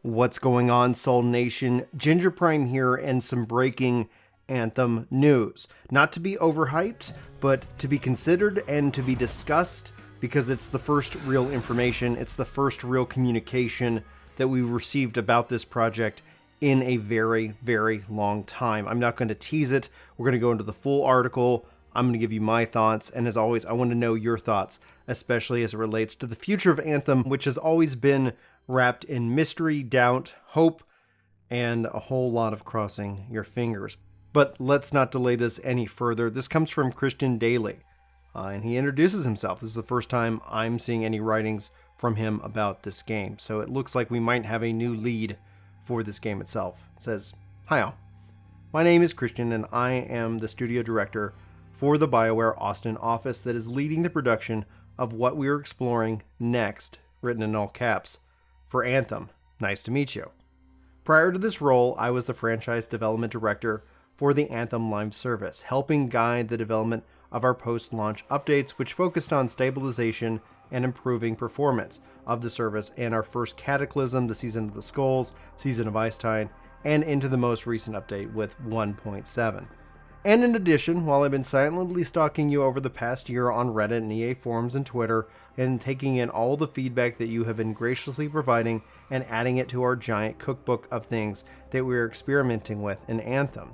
What's going on, Soul Nation? Ginger Prime here, and some breaking Anthem news. Not to be overhyped, but to be considered and to be discussed, because it's the first real information, it's the first real communication that we've received about this project in a very, very long time. I'm not going to tease it. We're going to go into the full article. I'm going to give you my thoughts, and as always, I want to know your thoughts, especially as it relates to the future of Anthem, which has always been wrapped in mystery, doubt, hope, and a whole lot of crossing your fingers. But let's not delay this any further. This comes from Christian Daly, and he introduces himself. This is the first time I'm seeing any writings from him about this game, so it looks like we might have a new lead for this game itself. It says, "Hi all. My name is Christian, and I am the studio director for the BioWare Austin office that is leading the production of what we are exploring next, written in all caps, for Anthem. Nice to meet you. Prior to this role, I was the franchise development director for the Anthem live service, helping guide the development of our post-launch updates, which focused on stabilization and improving performance of the service and our first Cataclysm, the Season of the Skulls, Season of Icetide, and into the most recent update with 1.7. And in addition, while I've been silently stalking you over the past year on Reddit and EA forums and Twitter, and taking in all the feedback that you have been graciously providing and adding it to our giant cookbook of things that we're experimenting with in Anthem.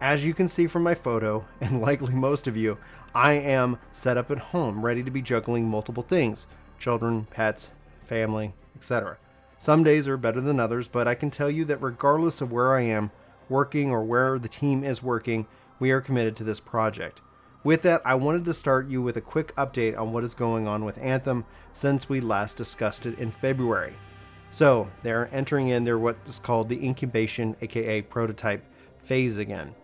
As you can see from my photo, and likely most of you, I am set up at home, ready to be juggling multiple things: children, pets, family, etc. Some days are better than others, but I can tell you that regardless of where I am working or where the team is working, we are committed to this project. With that, I wanted to start you with a quick update on what is going on with Anthem since we last discussed it in February. So, they're entering in their what is called the incubation, aka prototype, phase again.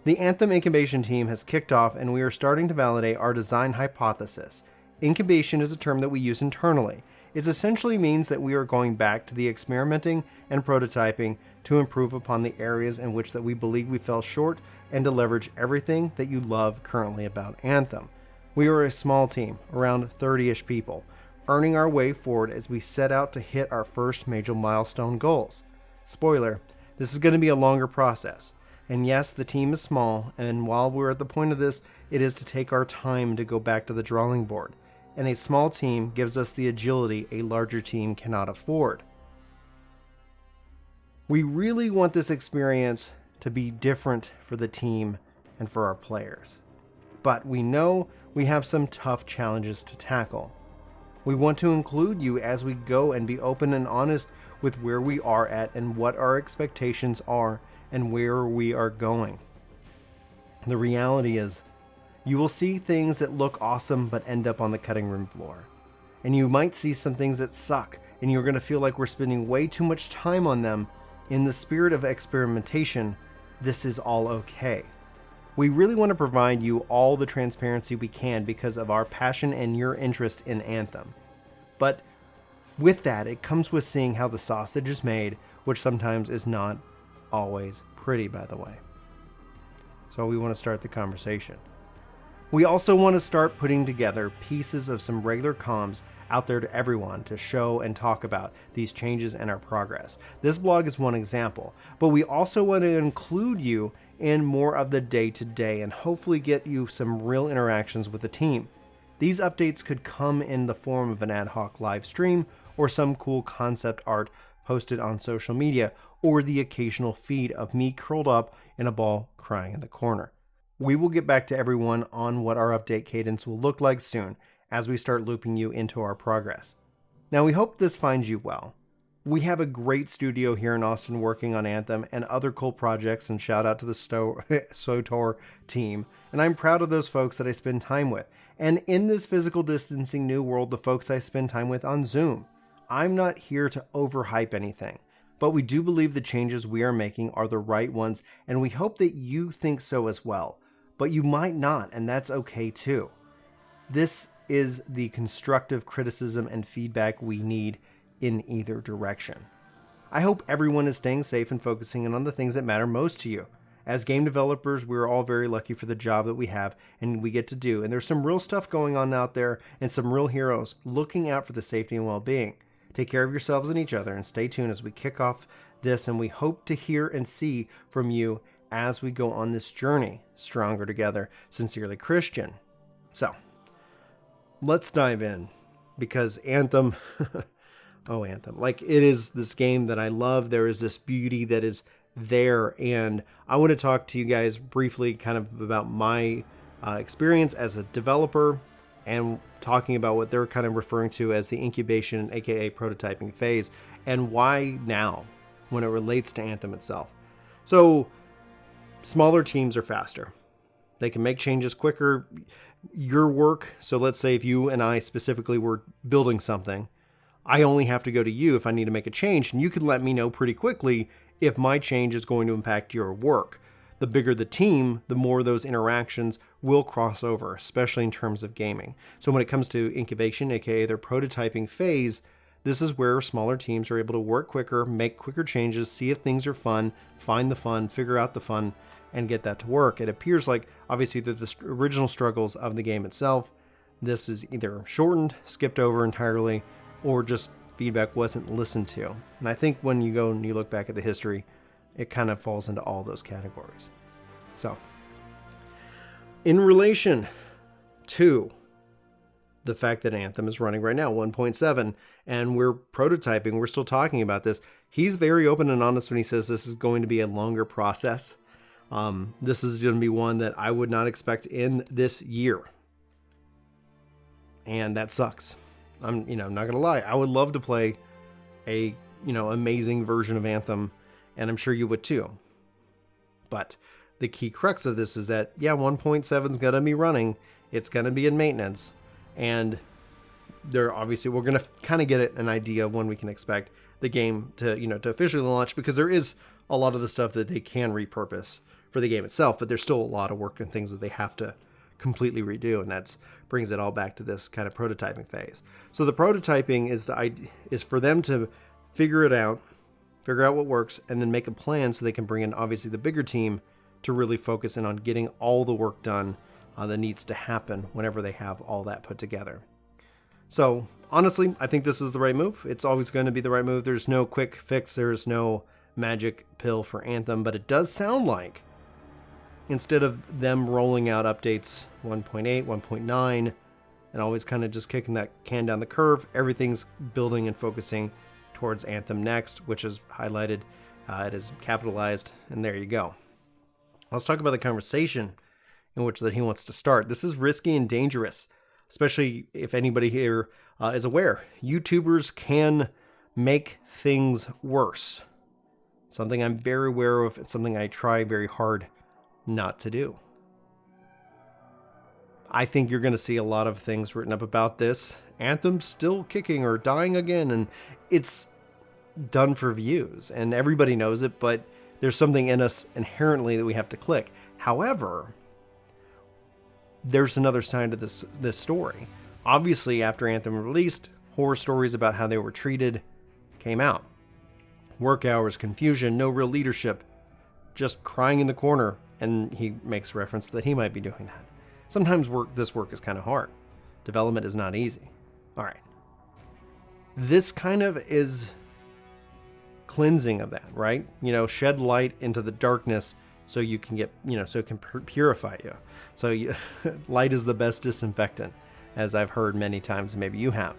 The Anthem incubation team has kicked off, and we are starting to validate our design hypothesis. Incubation is a term that we use internally. It essentially means that we are going back to the experimenting and prototyping to improve upon the areas in which that we believe we fell short and to leverage everything that you love currently about Anthem. We are a small team, around 30-ish people, earning our way forward as we set out to hit our first major milestone goals. Spoiler, this is going to be a longer process. And yes, the team is small, and while we're at the point of this, it is to take our time to go back to the drawing board. And a small team gives us the agility a larger team cannot afford. We really want this experience to be different for the team and for our players. But we know we have some tough challenges to tackle. We want to include you as we go and be open and honest with where we are at and what our expectations are and where we are going. The reality is, you will see things that look awesome but end up on the cutting room floor. And you might see some things that suck, and you're going to feel like we're spending way too much time on them. In the spirit of experimentation, this is all okay. We really want to provide you all the transparency we can because of our passion and your interest in Anthem. But with that, it comes with seeing how the sausage is made, which sometimes is not always pretty, by the way. So we want to start the conversation. We also want to start putting together pieces of some regular comms out there to everyone to show and talk about these changes and our progress. This blog is one example, but we also want to include you in more of the day-to-day and hopefully get you some real interactions with the team. These updates could come in the form of an ad hoc live stream or some cool concept art posted on social media, or the occasional feed of me curled up in a ball crying in the corner. We will get back to everyone on what our update cadence will look like soon as we start looping you into our progress. Now, we hope this finds you well. We have a great studio here in Austin working on Anthem and other cool projects, and shout out to the SOTOR team. And I'm proud of those folks that I spend time with. And in this physical distancing new world, the folks I spend time with on Zoom. I'm not here to overhype anything, but we do believe the changes we are making are the right ones, and we hope that you think so as well. But you might not, and that's okay too. This is the constructive criticism and feedback we need in either direction. I hope everyone is staying safe and focusing in on the things that matter most to you. As game developers, we're all very lucky for the job that we have and we get to do, and there's some real stuff going on out there and some real heroes looking out for the safety and well-being. Take care of yourselves and each other, and stay tuned as we kick off this, and we hope to hear and see from you as we go on this journey, stronger together. Sincerely, Christian. So, let's dive in, because Anthem, oh, Anthem, like, it is this game that I love. There is this beauty that is there, and I want to talk to you guys briefly kind of about my experience as a developer, and talking about what they're kind of referring to as the incubation, aka prototyping phase, and why now when it relates to Anthem itself. So, smaller teams are faster. They can make changes quicker. Your work, so let's say if you and I specifically were building something, I only have to go to you if I need to make a change, and you can let me know pretty quickly if my change is going to impact your work. The bigger the team, the more those interactions will cross over, especially in terms of gaming. So when it comes to incubation, aka their prototyping phase, this is where smaller teams are able to work quicker, make quicker changes, see if things are fun, find the fun, figure out the fun, and get that to work. It appears like, obviously, that the original struggles of the game itself, this is either shortened, skipped over entirely, or just feedback wasn't listened to. And I think when you go and you look back at the history, it kind of falls into all those categories. So, in relation to the fact that Anthem is running right now 1.7, and we're prototyping, we're still talking about this, he's very open and honest when he says this is going to be a longer process. This is going to be one that I would not expect in this year. And that sucks. I'm not going to lie. I would love to play a, amazing version of Anthem, and I'm sure you would too. But the key crux of this is that, 1.7 is going to be running. It's going to be in maintenance. And we're going to kind of get an idea of when we can expect the game to, to officially launch, because there is a lot of the stuff that they can repurpose for the game itself, but there's still a lot of work and things that they have to completely redo, and that brings it all back to this kind of prototyping phase. So the prototyping is for them to figure out what works, and then make a plan so they can bring in, obviously, the bigger team to really focus in on getting all the work done that needs to happen whenever they have all that put together. So honestly, I think this is the right move. It's always going to be the right move. There's no quick fix. There's no magic pill for Anthem, but it does sound like instead of them rolling out updates 1.8, 1.9, and always kind of just kicking that can down the curve, everything's building and focusing towards Anthem Next, which is highlighted. It is capitalized, and there you go. Let's talk about the conversation in which that he wants to start. This is risky and dangerous, especially if anybody here is aware. YouTubers can make things worse. Something I'm very aware of. It's something I try very hard not to do. I think you're going to see a lot of things written up about this. Anthem's still kicking or dying again, and it's done for views, and everybody knows it, but there's something in us inherently that we have to click. However, there's another side to this story. Obviously, after Anthem released, horror stories about how they were treated came out. Work hours, confusion, no real leadership, just crying in the corner, and he makes reference that he might be doing that. Sometimes this work is kind of hard. Development is not easy. All right. This kind of is cleansing of that, right? Shed light into the darkness so you can get, so it can purify you. So light is the best disinfectant, as I've heard many times, maybe you have.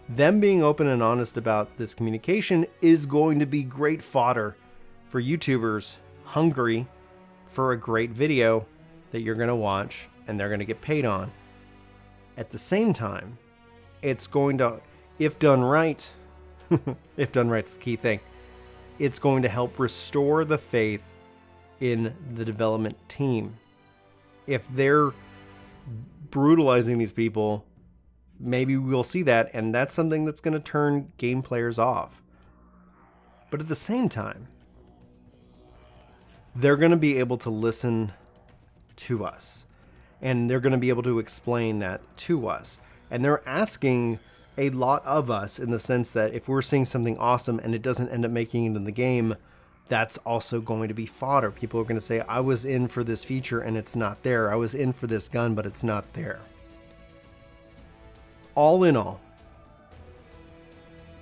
Them being open and honest about this communication is going to be great fodder for YouTubers hungry for a great video that you're going to watch and they're going to get paid on. At the same time, it's going to, if done right, if done right's the key thing, it's going to help restore the faith in the development team. If they're brutalizing these people, maybe we'll see that, and that's something that's going to turn game players off. But at the same time, they're going to be able to listen to us, and they're going to be able to explain that to us. And they're asking a lot of us in the sense that if we're seeing something awesome and it doesn't end up making it in the game, that's also going to be fodder. People are going to say, I was in for this feature and it's not there. I was in for this gun, but it's not there. All in all,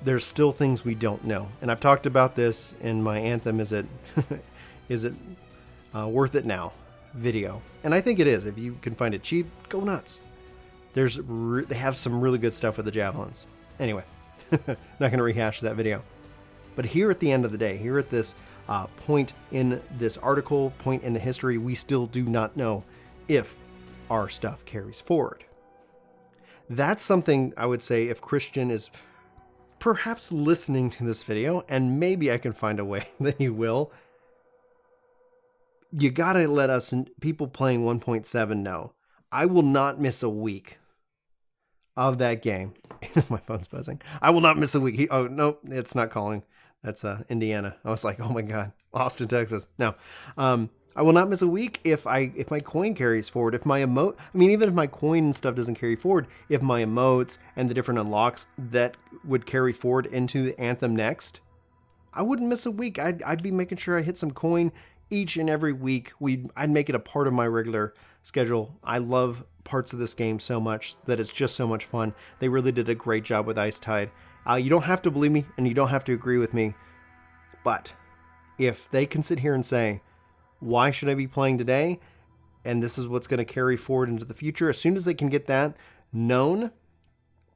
there's still things we don't know. And I've talked about this in my Anthem Is It Is It Worth It Now video. And I think it is. If you can find it cheap, go nuts. They have some really good stuff with the javelins. Anyway, not going to rehash that video. But here at the end of the day, here at this point in this article, point in the history, we still do not know if our stuff carries forward. That's something I would say if Christian is perhaps listening to this video, and maybe I can find a way that he will. You gotta let us, people playing 1.7, know. I will not miss a week of that game. My phone's buzzing. I will not miss a week. Oh, no, it's not calling. That's Indiana. I was like, oh my God, Austin, Texas. No, I will not miss a week if my coin carries forward. If my emote, I mean, even if my coin and stuff doesn't carry forward, if my emotes and the different unlocks that would carry forward into Anthem Next, I wouldn't miss a week. I'd be making sure I hit some coin each and every week. I'd make it a part of my regular schedule. I love parts of this game so much that it's just so much fun. They really did a great job with Ice Tide. You don't have to believe me and you don't have to agree with me, but if they can sit here and say, why should I be playing today? And this is what's going to carry forward into the future. As soon as they can get that known,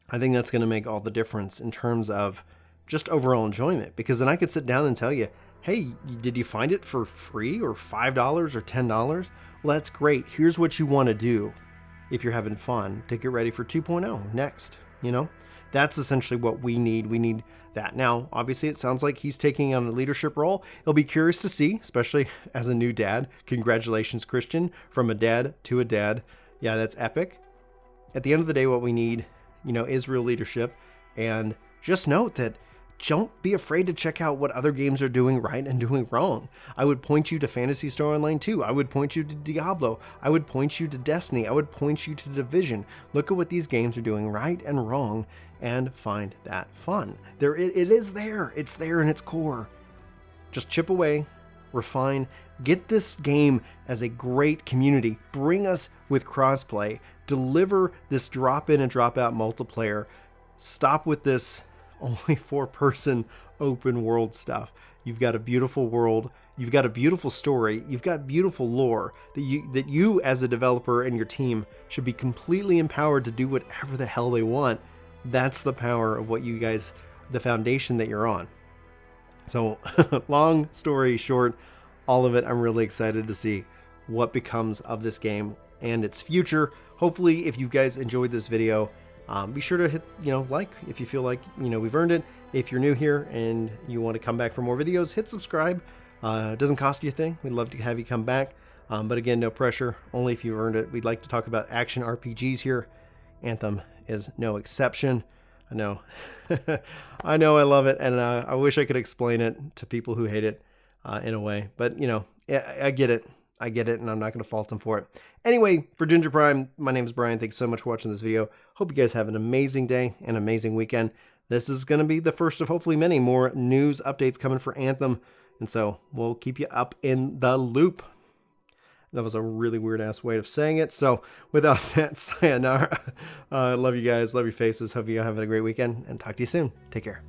I think that's going to make all the difference in terms of just overall enjoyment. Because then I could sit down and tell you, hey, did you find it for free or $5 or $10? Well, that's great. Here's what you want to do if you're having fun to get ready for 2.0 next. You know, that's essentially what we need. We need that. Now, obviously, it sounds like he's taking on a leadership role. It'll be curious to see, especially as a new dad. Congratulations, Christian, from a dad to a dad. Yeah, that's epic. At the end of the day, what we need, is real leadership. And just note that don't be afraid to check out what other games are doing right and doing wrong. I would point you to Phantasy Star Online 2. I would point you to Diablo. I would point you to Destiny. I would point you to Division. Look at what these games are doing right and wrong and find that fun. It is there. It's there in its core. Just chip away, refine, get this game as a great community. Bring us with crossplay. Deliver this drop-in and drop-out multiplayer. Stop with this only 4-person open world stuff. You've got a beautiful world. You've got a beautiful story. You've got beautiful lore that you as a developer and your team should be completely empowered to do whatever the hell they want. That's the power of what you guys, the foundation that you're on. So long story short, all of it, I'm really excited to see what becomes of this game and its future. Hopefully, if you guys enjoyed this video, be sure to hit, like if you feel like, we've earned it. If you're new here and you want to come back for more videos, hit subscribe. It doesn't cost you a thing. We'd love to have you come back. But again, no pressure, only if you've earned it. We'd like to talk about action RPGs here. Anthem is no exception. I know, I know I love it. And I wish I could explain it to people who hate it in a way, but I get it. I get it, and I'm not going to fault them for it. Anyway, for Ginger Prime, my name is Brian. Thanks so much for watching this video. Hope you guys have an amazing day and amazing weekend. This is going to be the first of hopefully many more news updates coming for Anthem, and so we'll keep you up in the loop. That was a really weird-ass way of saying it, so without that, sayonara. Love you guys. Love your faces. Hope you have a great weekend, and talk to you soon. Take care.